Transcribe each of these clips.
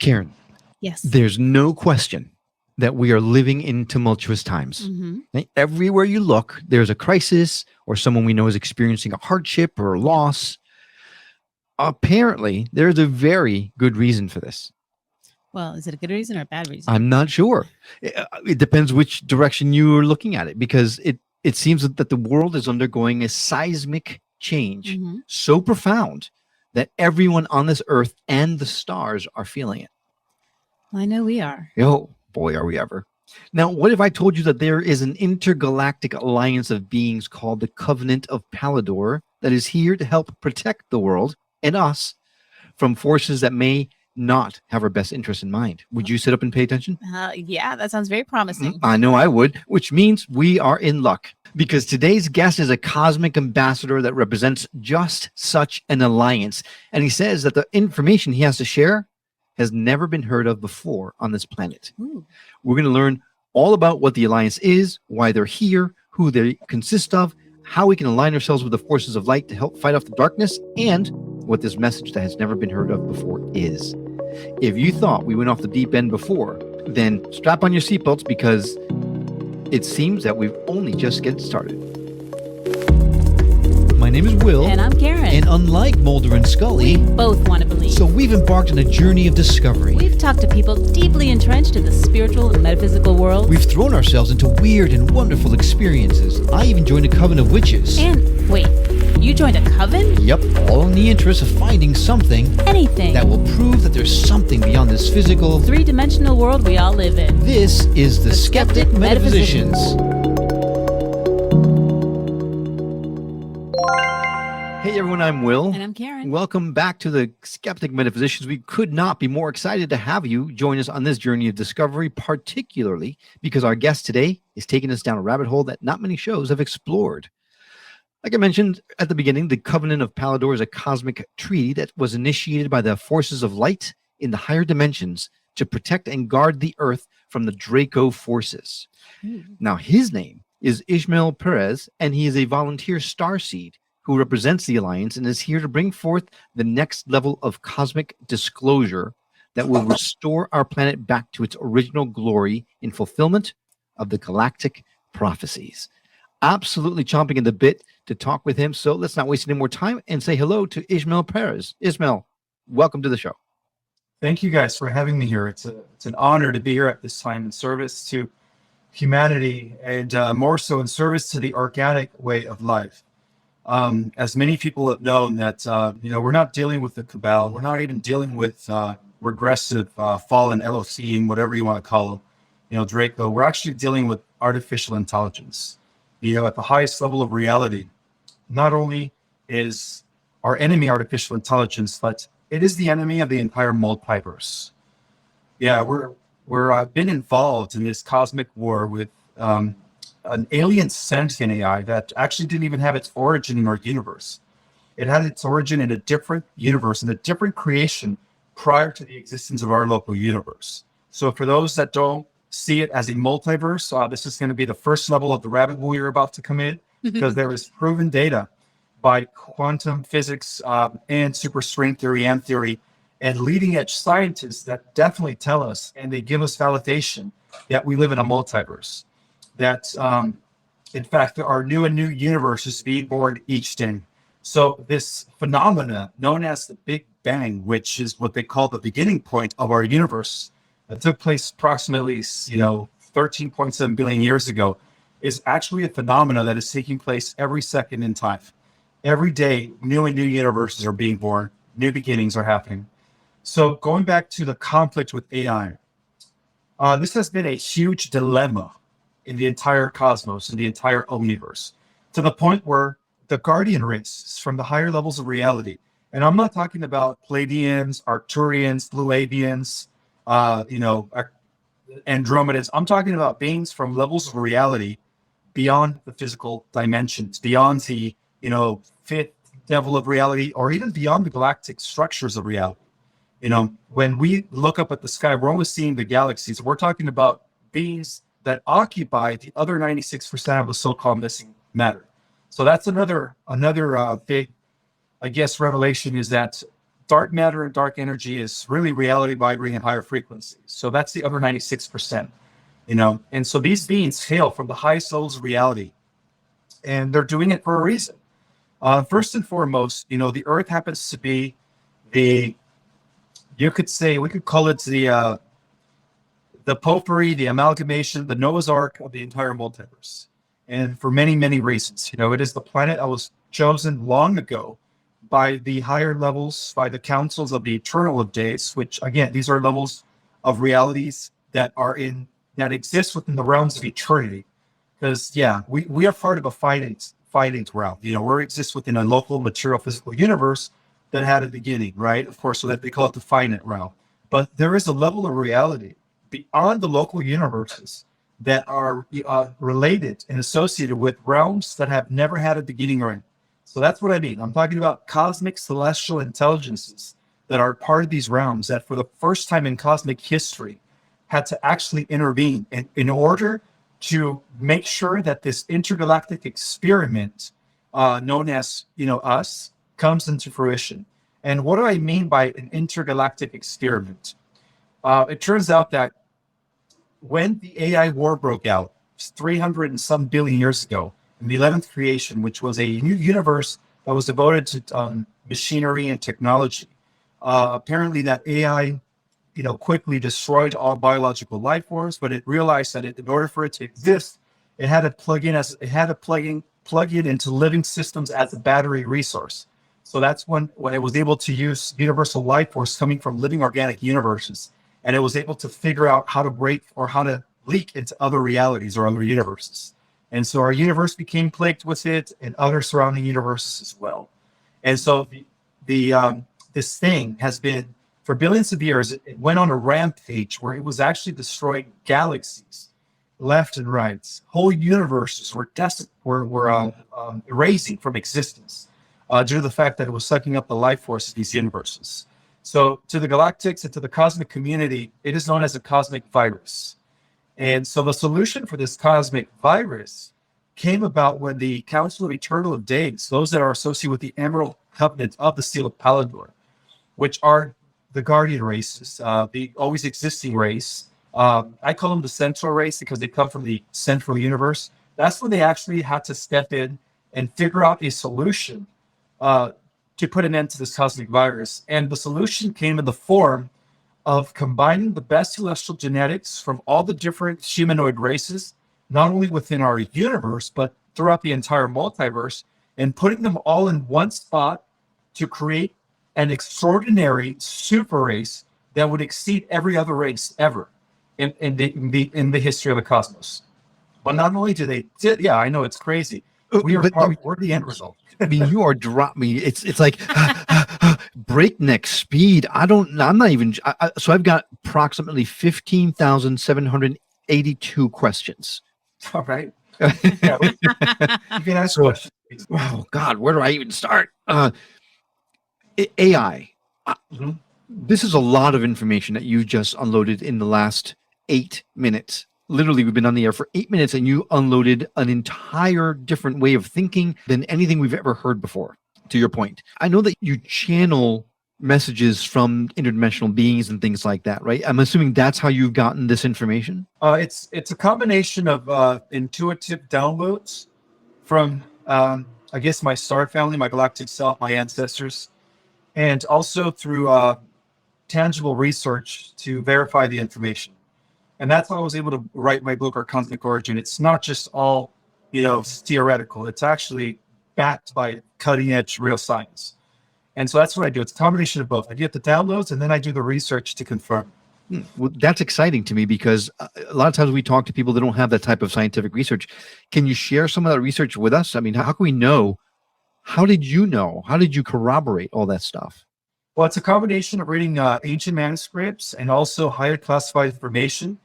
Karen, Yes. there's no question that we are living in tumultuous times. Mm-hmm. Everywhere you look, there's a crisis or someone we know is experiencing a hardship or a loss. Apparently, there's a very good reason for this. Well, is it a good reason or a bad reason? I'm not sure. It depends which direction you are looking at it, because it seems that the world is undergoing a seismic change so profound that everyone on this earth and the stars are feeling it. I know we are. Oh, boy, are we ever. Now, what if I told you that there is an intergalactic alliance of beings called the Covenant of Palador that is here to help protect the world and us from forces that may not have our best interests in mind? Would you sit up and pay attention? Yeah, that sounds very promising. I know I would, which means we are in luck, because today's guest is a cosmic ambassador that represents just such an alliance. And he says that the information he has to share has never been heard of before on this planet. Ooh. We're going to learn all about what the alliance is, why they're here, who they consist of, how we can align ourselves with the forces of light to help fight off the darkness, and what this message that has never been heard of before is. If you thought we went off the deep end before, then strap on your seatbelts, because it seems that we've only just get started. My name is Will. And I'm Karen. And unlike Mulder and Scully, we both want to believe. So we've embarked on a journey of discovery. We've talked to people deeply entrenched in the spiritual and metaphysical world. We've thrown ourselves into weird and wonderful experiences. I even joined a coven of witches. And wait, you joined a coven? Yep, all in the interest of finding something. Anything. That will prove that there's something beyond this physical, three-dimensional world we all live in. This is the Skeptic Metaphysicians. Hey everyone, I'm Will. And I'm Karen. Welcome back to the Skeptic Metaphysicians. We could not be more excited to have you join us on this journey of discovery, particularly because our guest today is taking us down a rabbit hole that not many shows have explored. Like I mentioned at the beginning, the Covenant of Palador is a cosmic treaty that was initiated by the forces of light in the higher dimensions to protect and guard the Earth from the Draco forces. Now, his name is Ismael Perez, and he is a volunteer starseed who represents the Alliance and is here to bring forth the next level of cosmic disclosure that will restore our planet back to its original glory in fulfillment of the galactic prophecies. Absolutely chomping at the bit to talk with him, so let's not waste any more time and say hello to Ismael Perez. Ismael, welcome to the show. Thank you guys for having me here. It's an honor to be here at this time in service to humanity, and more so in service to the organic way of life. As many people have known that, we're not dealing with the cabal. We're not even dealing with regressive fallen Elohim, whatever you want to call them, Draco. We're actually dealing with artificial intelligence. At the highest level of reality. Not only is our enemy artificial intelligence, but it is the enemy of the entire multiverse. Yeah, we're been involved in this cosmic war with an alien sentient AI that actually didn't even have its origin in our universe. It had its origin in a different universe, in a different creation prior to the existence of our local universe. So for those that don't see it as a multiverse, this is going to be the first level of the rabbit hole you're about to come in, because there is proven data by quantum physics and superstring theory and leading edge scientists that definitely tell us, and they give us validation, that we live in a multiverse. That in fact there are new and new universes being born each day. So this phenomena known as the Big Bang, which is what they call the beginning point of our universe, that took place approximately, 13.7 billion years ago, is actually a phenomena that is taking place every second in time. Every day, new and new universes are being born, new beginnings are happening. So going back to the conflict with AI, this has been a huge dilemma in the entire cosmos, in the entire universe, to the point where the guardian race from the higher levels of reality, and I'm not talking about Pleiadians, Arcturians, Pleiadians, Andromedans. I'm talking about beings from levels of reality beyond the physical dimensions, beyond the, fifth level of reality, or even beyond the galactic structures of reality. When we look up at the sky, we're only seeing the galaxies. We're talking about beings that occupy the other 96% of the so-called missing matter. So that's another big, revelation, is that dark matter and dark energy is really reality vibrating at higher frequencies. So that's the other 96%, And so these beings hail from the highest levels of reality, and they're doing it for a reason. First and foremost, the Earth happens to be we could call it the potpourri, the amalgamation, the Noah's Ark of the entire multiverse. And for many, many reasons, it is the planet that was chosen long ago by the higher levels, by the councils of the eternal of days, which again, these are levels of realities that exist within the realms of eternity. Because we are part of a finite realm. We exist within a local material physical universe that had a beginning, right? Of course, so that they call it the finite realm. But there is a level of reality beyond the local universes that are related and associated with realms that have never had a beginning or end. So that's what I mean. I'm talking about cosmic celestial intelligences that are part of these realms that for the first time in cosmic history had to actually intervene in order to make sure that this intergalactic experiment known as, us, comes into fruition. And what do I mean by an intergalactic experiment? It turns out that when the AI war broke out 300 and some billion years ago, in the 11th creation, which was a new universe that was devoted to machinery and technology, apparently that AI, quickly destroyed all biological life forms, but it realized that in order for it to exist, it had to plug in into living systems as a battery resource. So that's when it was able to use universal life force coming from living organic universes. And it was able to figure out how to break or how to leak into other realities or other universes. And so our universe became plagued with it and other surrounding universes as well. And so this thing has been, for billions of years, it went on a rampage where it was actually destroying galaxies left and right. Whole universes were erasing from existence due to the fact that it was sucking up the life force of these universes. So to the galactics and to the cosmic community, it is known as a cosmic virus. And so the solution for this cosmic virus came about when the Council of Eternal of Days, those that are associated with the Emerald Covenant of the Seal of Palador, which are the guardian races, the always existing race. I call them the central race because they come from the central universe. That's when they actually had to step in and figure out a solution to put an end to this cosmic virus. And the solution came in the form of combining the best celestial genetics from all the different humanoid races, not only within our universe, but throughout the entire multiverse, and putting them all in one spot to create an extraordinary super race that would exceed every other race ever in the history of the cosmos. But not only do they, I know it's crazy. We're the end result. I mean, you are dropping. It's like breakneck speed. I'm not even. So I've got approximately 15,782 questions. All right. You can ask questions. Oh God, where do I even start? AI. This is a lot of information that you just unloaded in the last 8 minutes. Literally, we've been on the air for 8 minutes and you unloaded an entire different way of thinking than anything we've ever heard before, to your point. I know that you channel messages from interdimensional beings and things like that, right? I'm assuming that's how you've gotten this information? It's a combination of intuitive downloads from, I guess, my star family, my galactic self, my ancestors, and also through tangible research to verify the information. And that's how I was able to write my book, Our Cosmic Origin. It's not just all, theoretical. It's actually backed by cutting edge real science. And so that's what I do. It's a combination of both. I get the downloads and then I do the research to confirm. Well, that's exciting to me because a lot of times we talk to people that don't have that type of scientific research. Can you share some of that research with us? I mean, how can we know? How did you know? How did you corroborate all that stuff? Well, it's a combination of reading ancient manuscripts and also higher classified information.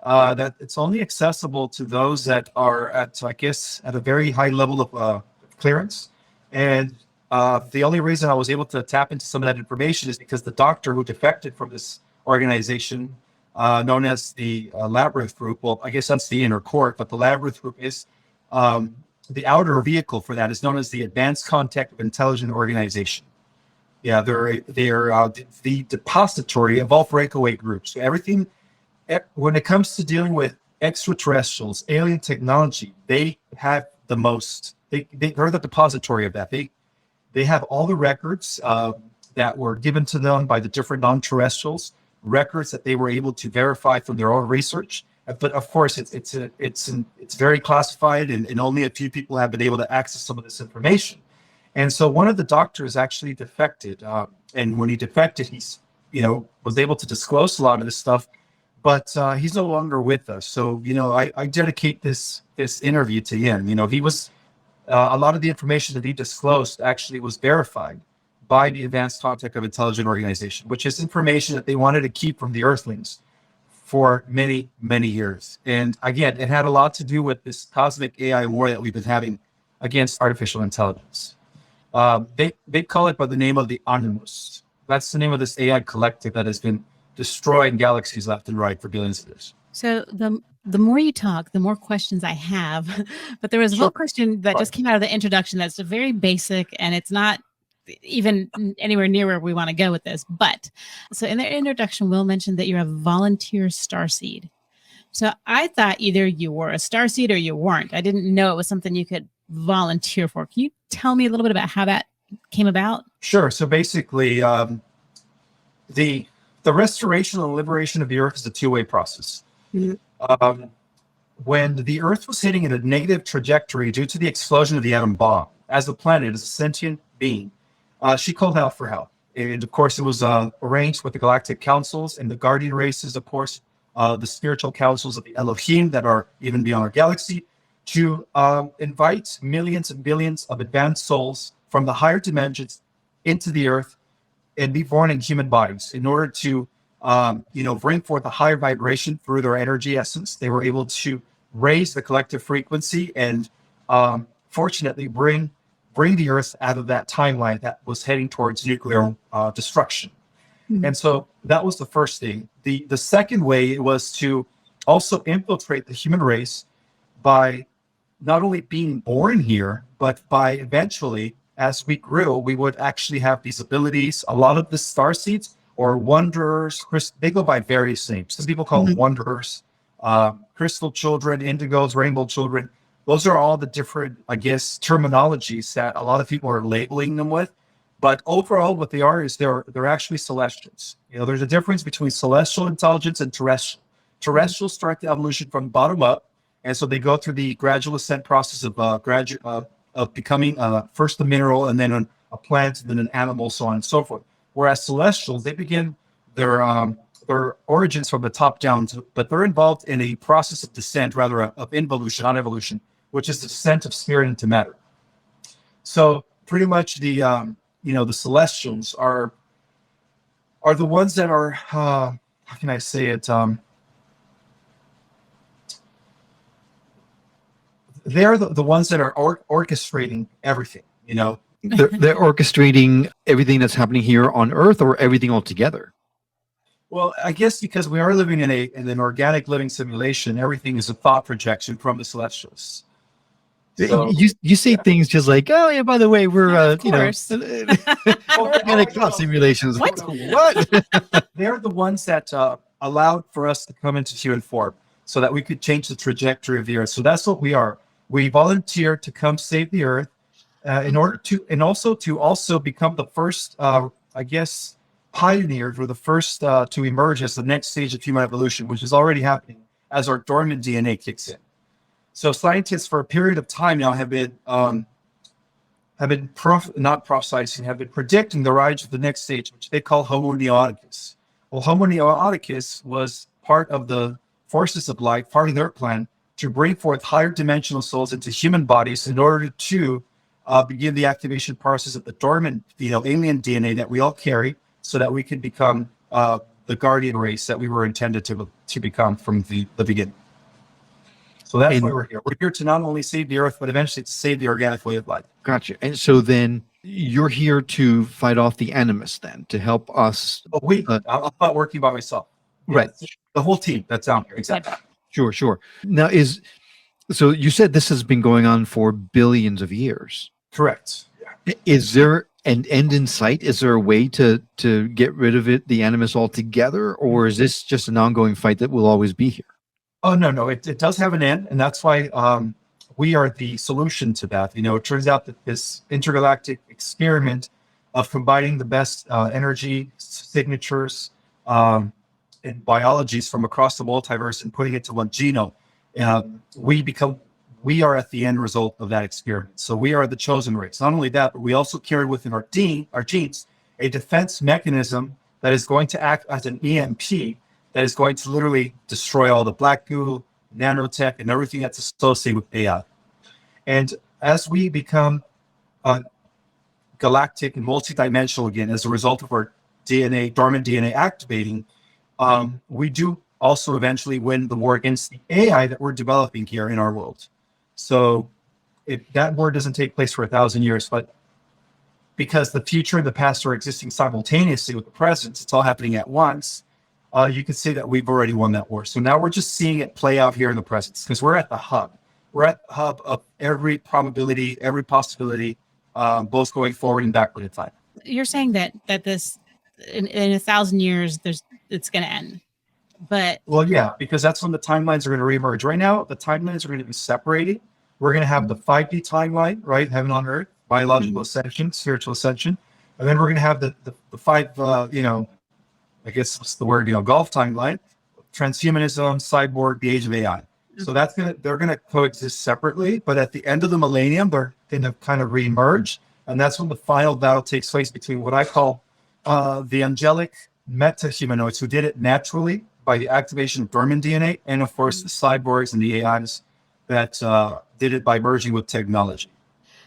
That it's only accessible to those that are at a very high level of clearance. And the only reason I was able to tap into some of that information is because the doctor who defected from this organization, known as the Labyrinth Group, well, I guess that's the inner court, but the Labyrinth Group is the outer vehicle for that is known as the Advanced Contact of Intelligent Organization. Yeah, they're the depository of all breakaway groups. So everything, when it comes to dealing with extraterrestrials, alien technology, they have the most. They're the depository of that. They have all the records that were given to them by the different non-terrestrials, records that they were able to verify from their own research. But of course, it's very classified, and only a few people have been able to access some of this information. And so one of the doctors actually defected, and when he defected, he's was able to disclose a lot of this stuff, but he's no longer with us. So I dedicate this interview to him. He was a lot of the information that he disclosed actually was verified by the Advanced Contact of Intelligent Organization, which is information that they wanted to keep from the Earthlings for many, many years. And again, it had a lot to do with this cosmic AI war that we've been having against artificial intelligence. They call it by the name of the Animus. That's the name of this AI collective that has been destroying galaxies left and right for billions of years. So the more you talk, the more questions I have. But there was one question that just came out of the introduction that's very basic, and it's not even anywhere near where we want to go with this. But so in the introduction, Will mentioned that you're a volunteer starseed. So I thought either you were a starseed or you weren't. I didn't know it was something you could volunteer for. Can you tell me a little bit about how that came about? Sure. So basically, the restoration and liberation of the Earth is a two-way process. Mm-hmm. When the Earth was hitting in a negative trajectory due to the explosion of the atom bomb, as a planet, as a sentient being, she called out for help. And of course, it was arranged with the galactic councils and the guardian races, of course, the spiritual councils of the Elohim that are even beyond our galaxy, to invite millions and billions of advanced souls from the higher dimensions into the Earth and be born in human bodies in order to bring forth a higher vibration through their energy essence. They were able to raise the collective frequency and fortunately bring the Earth out of that timeline that was heading towards nuclear destruction. Mm-hmm. And so that was the first thing. The second way was to also infiltrate the human race by not only being born here, but by eventually, as we grew, we would actually have these abilities. A lot of the starseeds or wanderers, they go by various names. Some people call them wanderers, crystal children, indigos, rainbow children. Those are all the different, I guess, terminologies that a lot of people are labeling them with. But overall, what they are is they're actually celestials. There's a difference between celestial intelligence and terrestrial. Terrestrials start the evolution from bottom up, and so they go through the gradual ascent process of becoming first a mineral, and then a plant, and then an animal, so on and so forth. Whereas celestials, they begin their origins from the top down, but they're involved in a process of descent, rather of involution, not evolution, which is the descent of spirit into matter. So pretty much the celestials are the ones that are how can I say it? They're the ones that are orchestrating everything. They're orchestrating everything that's happening here on Earth, or everything altogether. Well, I guess because we are living in an organic living simulation, everything is a thought projection from the celestials. So, you say things just like, oh yeah, by the way, we're organic thought simulations. What? They're the ones that allowed for us to come into human form so that we could change the trajectory of the Earth. So that's what we are. We volunteer to come save the Earth in order to, and also to become the first, pioneers, or the first to emerge as the next stage of human evolution, which is already happening as our dormant DNA kicks in. So scientists for a period of time now have been predicting the rise of the next stage, which they call Homo neoticus. Well, Homo neoticus was part of the forces of life, part of their plan to bring forth higher dimensional souls into human bodies in order to begin the activation process of the dormant, alien DNA that we all carry, so that we can become the guardian race that we were intended to become from the beginning. So that's why we're here. We're here to not only save the Earth, but eventually to save the organic way of life. Gotcha. And so then you're here to fight off the Animus, then, to help us. I'm not working by myself. Right. The whole team that's out here. Exactly. Sure. Now, so you said this has been going on for billions of years. Correct. Yeah. Is there end in sight? Is there a way to get rid of the Animus altogether, or is this just an ongoing fight that will always be here? Oh, no, it does have an end, and that's why we are the solution to that. It turns out that this intergalactic experiment of combining the best energy signatures and biologies from across the multiverse and putting it to one genome, we are at the end result of that experiment. So we are the chosen race. Not only that, but we also carry within our genes a defense mechanism that is going to act as an EMP that is going to literally destroy all the black goo, nanotech, and everything that's associated with AI. And as we become galactic and multidimensional again, as a result of our dormant DNA activating, we do also eventually win the war against the AI that we're developing here in our world. So that war doesn't take place for 1,000 years, but because the future and the past are existing simultaneously with the present, it's all happening at once. You can say that we've already won that war. So now we're just seeing it play out here in the present, because we're at the hub. We're at the hub of every probability, every possibility, both going forward and backward in time. You're saying that this in 1,000 years it's going to end, but well, yeah, because that's when the timelines are going to reemerge. Right now, the timelines are going to be separated. We're going to have the 5D timeline, right? Heaven on earth, biological ascension, spiritual ascension, and then we're going to have the five, I guess what's the word, golf timeline, transhumanism, cyborg, the age of AI. So they're gonna coexist separately, but at the end of the millennium, they're gonna kind of reemerge, and that's when the final battle takes place between what I call the angelic meta-humanoids who did it naturally by the activation of dormant DNA, and of course the cyborgs and the AIs that did it by merging with technology.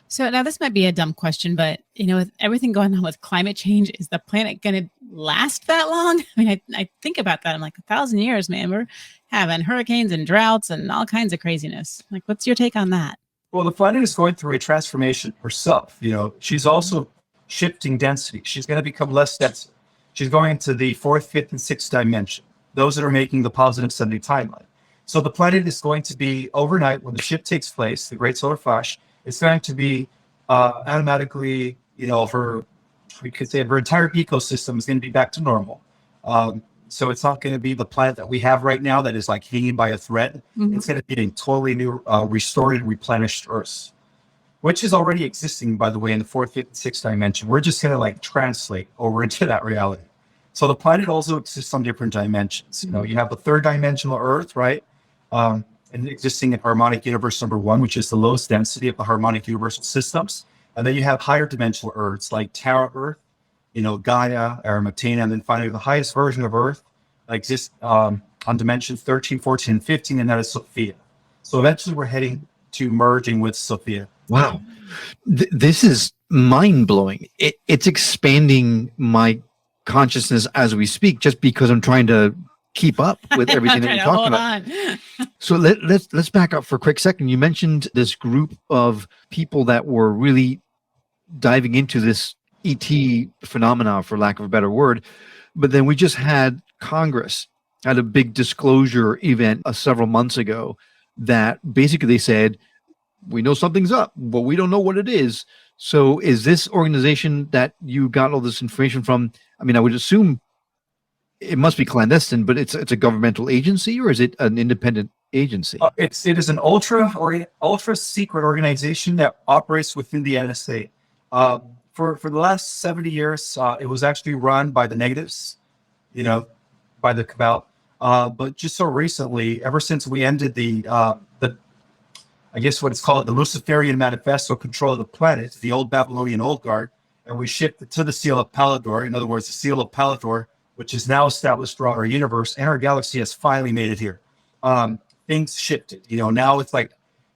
So now this might be a dumb question, but with everything going on with climate change, is the planet going to last that long? I mean, I think about that. I'm like, 1,000 years, man. We're having hurricanes and droughts and all kinds of craziness. Like, what's your take on that? Well, the planet is going through a transformation herself. She's also shifting density. She's going to become less dense. She's going into the 4th, 5th, and 6th dimension, those that are making the positive 70 timeline. So the planet is going to be overnight when the shift takes place, the Great Solar Flash. It's going to be automatically, we could say her entire ecosystem is going to be back to normal. So it's not going to be the planet that we have right now that is like hanging by a thread. Mm-hmm. It's going to be a totally new, restored and replenished Earth, which is already existing, by the way, in the 4th, 5th, and 6th dimension. We're just going to translate over into that reality. So the planet also exists on different dimensions. You have the 3rd dimensional Earth, right? And existing in harmonic universe number 1, which is the lowest density of the harmonic universal systems. And then you have higher dimensional Earths like Terra Earth, Gaia, Arimathena, and then finally the highest version of Earth exists on dimensions 13, 14, and 15, and that is Sophia. So eventually we're heading to merging with Sophia. Wow. This is mind-blowing. It's expanding my consciousness as we speak, just because I'm trying to keep up with everything that you're talking about. So let's back up for a quick second. You mentioned this group of people that were really diving into this ET phenomena, for lack of a better word, but then we just had Congress had a big disclosure event several months ago that basically they said, we know something's up, but we don't know what it is. So is this organization that you got all this information from, I mean, I would assume it must be clandestine, but it's a governmental agency, or is it an independent agency? It is an ultra secret organization that operates within the NSA. For the last 70 years, it was actually run by the negatives, by the cabal. But just so recently, ever since we ended the I guess what it's called, the Luciferian Manifesto control of the planet, the old Babylonian Old Guard, and we shifted to the Seal of Palador. In other words, the Seal of Palador, which is now established throughout our universe, and our galaxy has finally made it here. Things shifted. Now it's like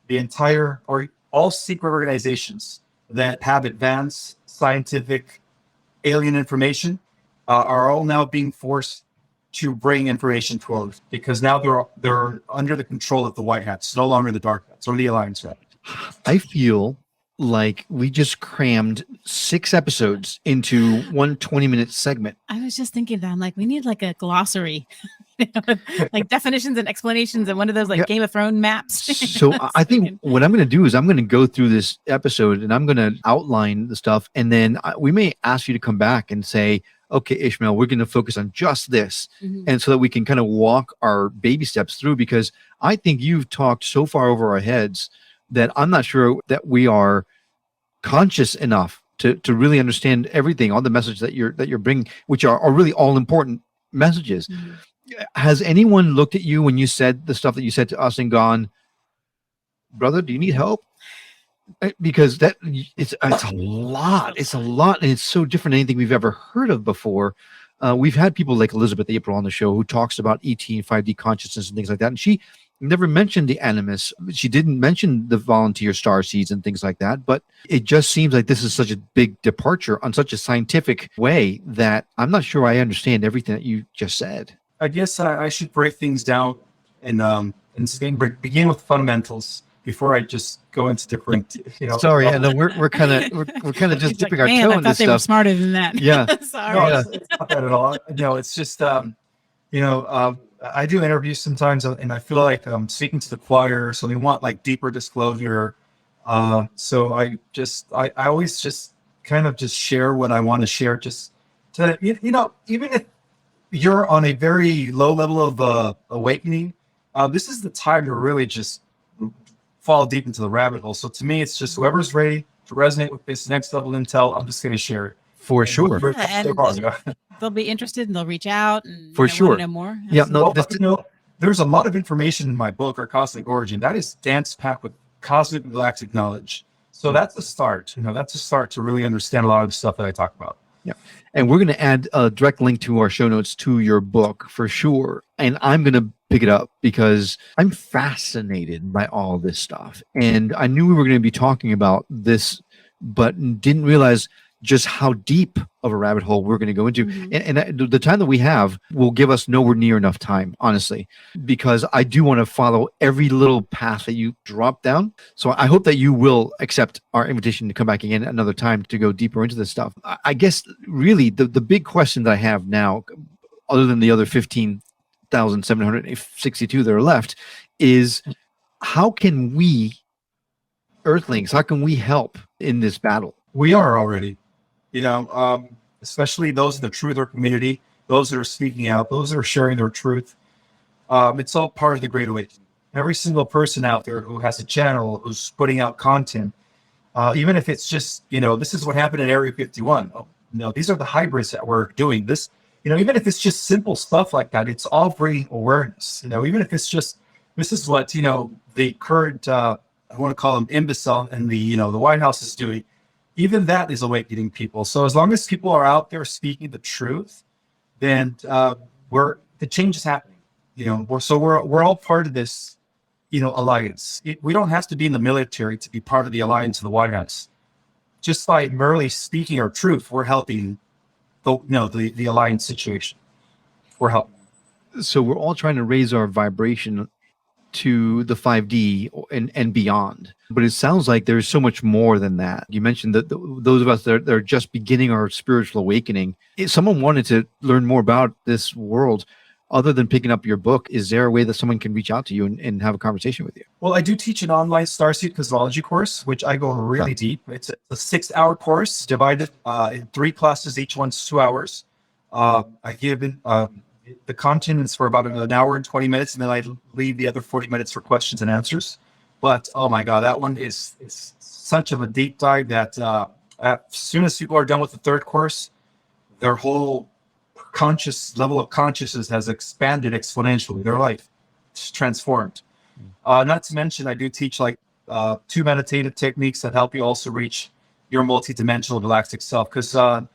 the entire, or all secret organizations that have advanced scientific alien information are all now being forced to bring information to us, because now they're under the control of the White Hats. It's no longer the Dark Hats or the Alliance Hat. I feel like we just crammed 6 episodes into one 20-minute segment. I was just thinking that I'm like, we need like a glossary like definitions and explanations and one of those like Game of Thrones maps. So I think what I'm going to do is I'm going to go through this episode and I'm going to outline the stuff. And then we may ask you to come back and say, okay, Ismael, we're going to focus on just this. And so that we can kind of walk our baby steps through, because I think you've talked so far over our heads that I'm not sure that we are conscious enough to really understand everything, all the messages that you're bringing, which are really all important messages. Has anyone looked at you when you said the stuff that you said to us and gone, brother, do you need help? Because it's a lot. It's a lot, and it's so different than anything we've ever heard of before. We've had people like Elizabeth April on the show who talks about ET and 5D consciousness and things like that, and she never mentioned the Animus. She didn't mention the volunteer Starseeds and things like that, but it just seems like this is such a big departure on such a scientific way that I'm not sure I understand everything that you just said. I guess I should break things down and begin with fundamentals before I just go into different. Sorry, I know we're kind of just dipping our toe in this stuff. I thought they were smarter than that. Yeah, sorry. No, it's not that at all. It's just I do interviews sometimes, and I feel like I'm speaking to the choir, so they want like deeper disclosure. So I always just kind of just share what I want to share, just to even if you're on a very low level of awakening, this is the time to really just fall deep into the rabbit hole. So to me, it's just whoever's ready to resonate with this next level intel, I'm just going to share it. For sure. They'll be interested and they'll reach out and for sure want to know more. Yeah, there's a lot of information in my book, Our Cosmic Origin, that is dense packed with cosmic and galactic knowledge. So that's a start. That's a start to really understand a lot of the stuff that I talk about. Yeah. And we're going to add a direct link to our show notes to your book for sure. And I'm going to pick it up because I'm fascinated by all this stuff. And I knew we were going to be talking about this, but didn't realize just how deep of a rabbit hole we're going to go into. And the time that we have will give us nowhere near enough time, honestly, because I do want to follow every little path that you drop down. So I hope that you will accept our invitation to come back again another time to go deeper into this stuff. I guess really the big question that I have now, other than the other 15,762 that are left, is how can we Earthlings, how can we help in this battle? We are already. Especially those in the truther community, those that are speaking out, those that are sharing their truth. It's all part of the Great Awakening. Every single person out there who has a channel, who's putting out content, even if it's just, this is what happened in Area 51. These are the hybrids that we're doing. This, even if it's just simple stuff like that, it's all bringing awareness. Even if it's just, this is what, the current, I want to call them imbecile, and the White House is doing. Even that is awakening people. So as long as people are out there speaking the truth, then the change is happening. We're all part of this, alliance. We don't have to be in the military to be part of the alliance of the White House. Just by merely speaking our truth, we're helping the alliance situation. We're helping. So we're all trying to raise our vibration to the 5D and beyond. But it sounds like there's so much more than that. You mentioned that those of us that are just beginning our spiritual awakening, if someone wanted to learn more about this world, other than picking up your book, is there a way that someone can reach out to you and have a conversation with you? Well, I do teach an online Starseed cosmology course, which I go really deep. It's a 6-hour course divided in 3 classes. Each one's 2 hours. I give the content is for about an hour and 20 minutes, and then I leave the other 40 minutes for questions and answers. But oh my God, that one is such of a deep dive that as soon as people are done with the 3rd course, their whole level of consciousness has expanded exponentially. Their life is transformed. Not to mention, I do teach 2 meditative techniques that help you also reach your multidimensional galactic self. Because the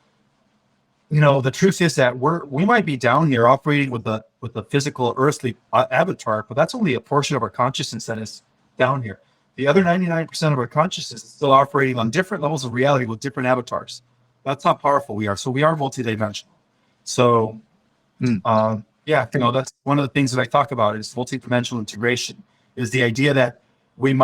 truth is that we might be down here operating with the physical earthly avatar, but that's only a portion of our consciousness that is down here. The other 99% of our consciousness is still operating on different levels of reality with different avatars. That's how powerful we are. So we are multidimensional. So, that's one of the things that I talk about is multidimensional integration. Is the idea that we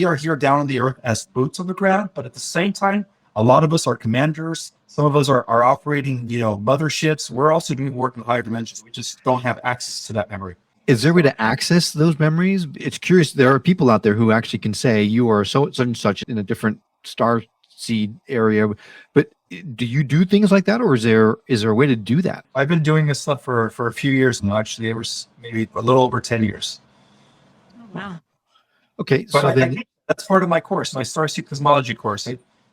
are here down on the earth as boots on the ground, but at the same time, A lot of us are commanders. Some of us are operating, motherships. We're also doing work in higher dimensions. We just don't have access to that memory. Is there a way to access those memories? It's curious. There are people out there who actually can say you are such and such in a different star seed area, but do you do things like that, or is there a way to do that? I've been doing this stuff for a few years now. Actually, it was maybe a little over 10 years. Oh, wow. Okay, But so then that's part of my course, my Starseed cosmology course.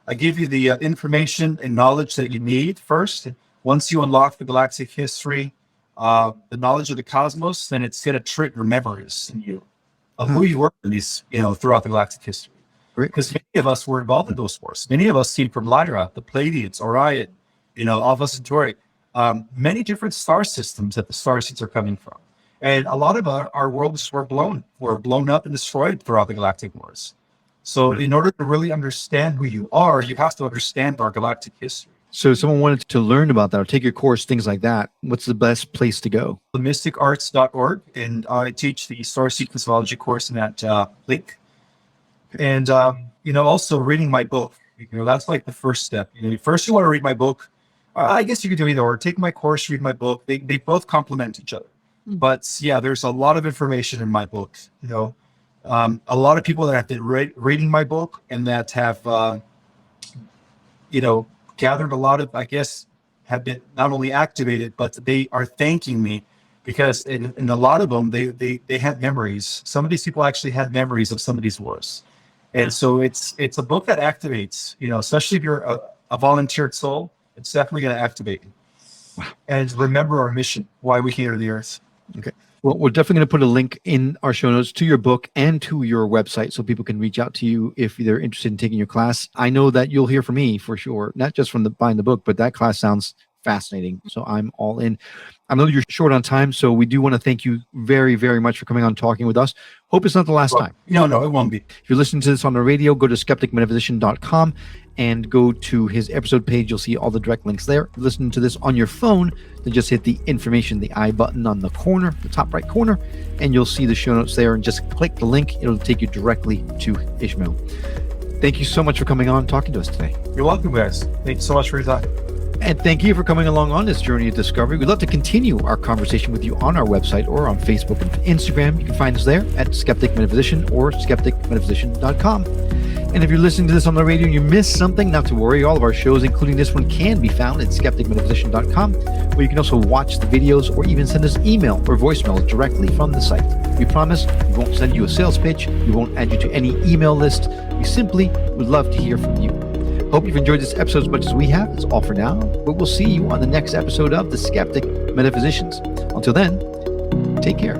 I give you the information and knowledge that you need first. Once you unlock the galactic history, the knowledge of the cosmos, then it's going to trigger memories in you of who you were in these, throughout the galactic history. Because many of us were involved in those wars. Many of us came from Lyra, the Pleiadians, Orion, Alpha Centauri, many different star systems that the Starseeds are coming from. And a lot of our worlds were blown up and destroyed throughout the galactic wars. So in order to really understand who you are, you have to understand our galactic history. so if someone wanted to learn about that or take your course, things like that, what's the best place to go? TheMysticArts.org, and I teach the Starseed cosmology course in that link. And also reading my book. That's like the first step. First you want to read my book. I guess you could do either or. Take my course, read my book. They both complement each other. But yeah, there's a lot of information in my book. A lot of people that have been reading my book and that have gathered a lot of, I guess, have been not only activated, but they are thanking me because in a lot of them they had memories. Some of these people actually had memories of some of these wars. And so it's a book that activates, especially if you're a volunteered soul, it's definitely going to activate you. Wow. And remember our mission, why we came to the earth. Okay. Well, we're definitely going to put a link in our show notes to your book and to your website so people can reach out to you if they're interested in taking your class. I know that you'll hear from me for sure, not just from buying the book, but that class sounds fascinating. So I'm all in. I know you're short on time, so we do want to thank you very, very much for coming on and talking with us. Hope it's not the last time. No, it won't be. If you're listening to this on the radio, go to skepticmetaphysician.com and go to his episode page. You'll see all the direct links there. If you're listening to this on your phone, then just hit the information, the I button on the corner, the top right corner, and you'll see the show notes there. And just click the link. It'll take you directly to Ismael. Thank you so much for coming on and talking to us today. You're welcome, guys. Thank you so much for your time. And thank you for coming along on this journey of discovery. We'd love to continue our conversation with you on our website or on Facebook and Instagram. You can find us there at Skeptic Metaphysician or skepticmetaphysician.com. And if you're listening to this on the radio and you missed something, not to worry. All of our shows, including this one, can be found at skepticmetaphysician.com, where you can also watch the videos or even send us email or voicemail directly from the site. We promise we won't send you a sales pitch. We won't add you to any email list. We simply would love to hear from you. Hope you've enjoyed this episode as much as we have. That's all for now, but we'll see you on the next episode of The Skeptic Metaphysicians. Until then, take care.